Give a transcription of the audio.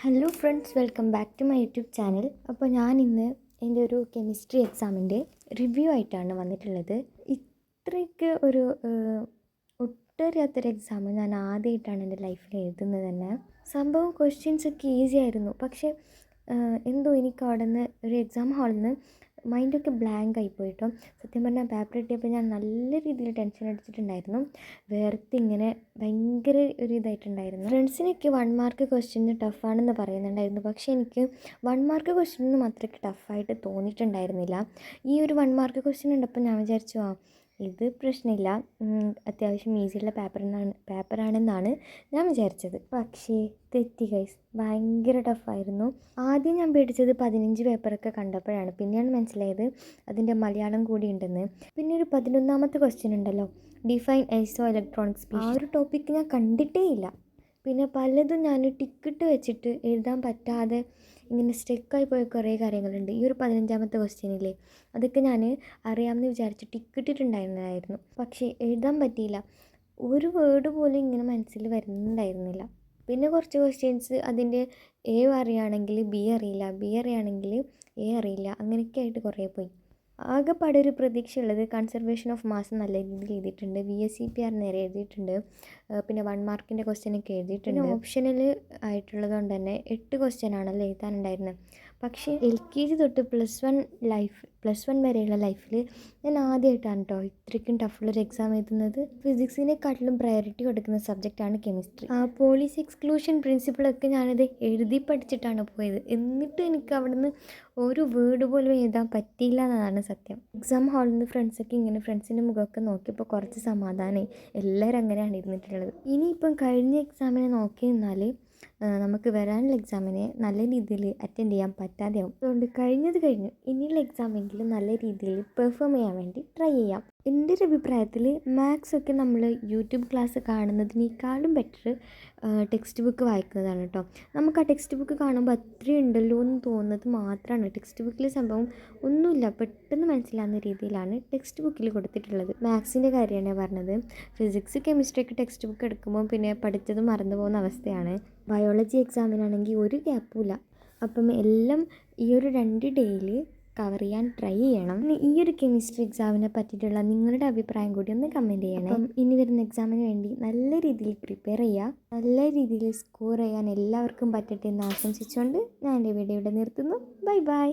Hello friends, welcome back to my YouTube channel. അപ്പോൾ ഞാൻ ഇന്ന് എൻ്റെ ഒരു കെമിസ്ട്രി എക്സാമിൻ്റെ റിവ്യൂ ആയിട്ടാണ് വന്നിട്ടുള്ളത്. ഇത്രയ്ക്ക് ഒരു ഒട്ടറിയാത്തൊരു എക്സാം ഞാൻ ആദ്യമായിട്ടാണ് എൻ്റെ ലൈഫിൽ എഴുതുന്നത് തന്നെ. സംഭവം ക്വസ്റ്റ്യൻസൊക്കെ ഈസി ആയിരുന്നു, പക്ഷേ എന്തോ എനിക്ക് അവിടെ നിന്ന് ഒരു എക്സാം ഹാളിൽ നിന്ന് മൈൻഡൊക്കെ ബ്ലാങ്ക് ആയിപ്പോയിട്ടോ. സത്യം പറഞ്ഞാൽ പേപ്പർ കിട്ടിയപ്പോൾ ഞാൻ നല്ല രീതിയിൽ ടെൻഷൻ അടിച്ചിട്ടുണ്ടായിരുന്നു. ഇങ്ങനെ ഭയങ്കര ഒരു ഇതായിട്ടുണ്ടായിരുന്നു. ഫ്രണ്ട്സിനൊക്കെ 1 മാർക്ക് ക്വസ്റ്റ്യന് ടഫാണെന്ന് പറയുന്നുണ്ടായിരുന്നു, പക്ഷേ എനിക്ക് 1 മാർക്ക് ക്വസ്റ്റ്യനൊന്നും അത്രയ്ക്ക് ടഫായിട്ട് തോന്നിയിട്ടുണ്ടായിരുന്നില്ല. ഈ ഒരു 1 മാർക്ക് ക്വസ്റ്റ്യൻ ഉണ്ടപ്പോൾ ഞാൻ വിചാരിച്ചു ഇത് പ്രശ്നമില്ല, അത്യാവശ്യം ഈസിയുള്ള പേപ്പറാണെന്നാണ് ഞാൻ വിചാരിച്ചത്. പക്ഷേ തെറ്റി ഗൈസ്, ഭയങ്കര ടഫായിരുന്നു. ആദ്യം ഞാൻ പേടിച്ചത് 15 പേപ്പറൊക്കെ കണ്ടപ്പോഴാണ്. പിന്നെയാണ് മനസ്സിലായത് അതിൻ്റെ മലയാളം കൂടി ഉണ്ടെന്ന്. പിന്നെ ഒരു 11ാമത്തെ ക്വസ്റ്റ്യൻ ഉണ്ടല്ലോ, ഡിഫൈൻ ഐസോ ഇലക്ട്രോണിക് സ്പീഷീസ്. ആ ഒരു ടോപ്പിക്ക് ഞാൻ കണ്ടിട്ടേ ഇല്ല. പിന്നെ പലതും ഞാൻ ടിക്കിട്ട് വെച്ചിട്ട് എഴുതാൻ പറ്റാതെ ഇങ്ങനെ സ്റ്റെക്കായി പോയ കുറേ കാര്യങ്ങളുണ്ട്. ഈ ഒരു 15ാമത്തെ ക്വസ്റ്റ്യനില്ലേ, അതൊക്കെ ഞാൻ അറിയാമെന്ന് വിചാരിച്ച് ടിക്കിട്ടിട്ടുണ്ടായിരുന്നതായിരുന്നു, പക്ഷേ എഴുതാൻ പറ്റിയില്ല. ഒരു വേർഡ് പോലും ഇങ്ങനെ മനസ്സിൽ വരുന്നുണ്ടായിരുന്നില്ല. പിന്നെ കുറച്ച് ക്വസ്റ്റ്യൻസ് അതിൻ്റെ എ അറിയുകയാണെങ്കിൽ ബി അറിയില്ല, ബി അറിയുകയാണെങ്കിൽ എ അറിയില്ല, അങ്ങനെയൊക്കെ ആയിട്ട് കുറേ പോയി. ആകെപ്പാടെ ഒരു പ്രതീക്ഷയുള്ളത് കൺസർവേഷൻ ഓഫ് മാസ് നല്ല രീതിയിൽ എഴുതിയിട്ടുണ്ട്, VSEPR നേരെ എഴുതിയിട്ടുണ്ട്, പിന്നെ 1 മാർക്കിൻ്റെ ക്വസ്റ്റ്യനൊക്കെ എഴുതിയിട്ടുണ്ട്. ഓപ്ഷനിൽ ആയിട്ടുള്ളത് കൊണ്ട് തന്നെ 8 ക്വസ്റ്റ്യനാണല്ലോ എഴുതാനുണ്ടായിരുന്നത്. പക്ഷേ LKG തൊട്ട് +1 വരെയുള്ള ലൈഫിൽ ഞാൻ ആദ്യമായിട്ടാണ് കേട്ടോ ഇത്രയ്ക്കും ടഫുള്ളൊരു എക്സാം എഴുതുന്നത്. ഫിസിക്സിനെക്കാട്ടിലും പ്രയോറിറ്റി കൊടുക്കുന്ന സബ്ജക്റ്റാണ് കെമിസ്ട്രി. പോളിസ് എക്സ്ക്ലൂഷൻ പ്രിൻസിപ്പിളൊക്കെ ഞാനത് എഴുതി പഠിച്ചിട്ടാണ് പോയത്. എന്നിട്ടും എനിക്ക് അവിടെ നിന്ന് ഒരു വേർഡ് പോലും എഴുതാൻ പറ്റിയില്ല എന്നതാണ് സത്യം. എക്സാം ഹാളിൽ നിന്ന് ഫ്രണ്ട്സിൻ്റെ മുഖമൊക്കെ നോക്കിയപ്പോൾ കുറച്ച് സമാധാനമായി. എല്ലാവരും അങ്ങനെയാണ് ഇരുന്നിട്ടുള്ളത്. ഇനിയിപ്പം കഴിഞ്ഞ എക്സാമിനെ നോക്കി നിന്നാൽ നമുക്ക് വരാനുള്ള എക്സാമിനെ നല്ല രീതിയിൽ അറ്റൻഡ് ചെയ്യാൻ പറ്റാതെയാവും. അതുകൊണ്ട് കഴിഞ്ഞത് കഴിഞ്ഞു, ഇനിയുള്ള എക്സാമെങ്കിലും നല്ല രീതിയിൽ പെർഫോം ചെയ്യാൻ വേണ്ടി ട്രൈ ചെയ്യാം. എൻ്റെ ഒരു അഭിപ്രായത്തിൽ മാത്സൊക്കെ നമ്മൾ യൂട്യൂബ് ക്ലാസ് കാണുന്നതിനേക്കാളും ബെറ്റർ ടെക്സ്റ്റ് ബുക്ക് വായിക്കുന്നതാണ് കേട്ടോ. നമുക്ക് ആ ടെക്സ്റ്റ് ബുക്ക് കാണുമ്പോൾ അത്രയും ഉണ്ടല്ലോ എന്ന് തോന്നുന്നത് മാത്രമാണ്. ടെക്സ്റ്റ് ബുക്കിൽ സംഭവം ഒന്നുമില്ല, പെട്ടെന്ന് മനസ്സിലാവുന്ന രീതിയിലാണ് ടെക്സ്റ്റ് ബുക്കിൽ കൊടുത്തിട്ടുള്ളത്. മാത്സിൻ്റെ കാര്യമാണ് പറഞ്ഞത്. ഫിസിക്സ് കെമിസ്ട്രി ഒക്കെ ടെക്സ്റ്റ് ബുക്ക് എടുക്കുമ്പോൾ പിന്നെ പഠിച്ചത് മറന്നു പോകുന്ന അവസ്ഥയാണ്. ബയോളജി എക്സാമിനാണെങ്കിൽ ഒരു ഗ്യാപ്പുമില്ല. അപ്പം എല്ലാം ഈ ഒരു 2 ഡേയിൽ കവർ ചെയ്യാൻ ട്രൈ ചെയ്യണം. ഈ ഒരു കെമിസ്ട്രി എക്സാമിനെ പറ്റിയിട്ടുള്ള നിങ്ങളുടെ അഭിപ്രായം കൂടി ഒന്ന് കമൻറ്റ് ചെയ്യണം. അപ്പം ഇനി വരുന്ന എക്സാമിന് വേണ്ടി നല്ല രീതിയിൽ പ്രിപ്പയർ ചെയ്യുക, നല്ല രീതിയിൽ സ്കോർ ചെയ്യാൻ എല്ലാവർക്കും പറ്റട്ടെ എന്ന് ആശംസിച്ചുകൊണ്ട് ഞാൻ എൻ്റെ വീഡിയോ ഇവിടെ നിർത്തുന്നു. Bye bye.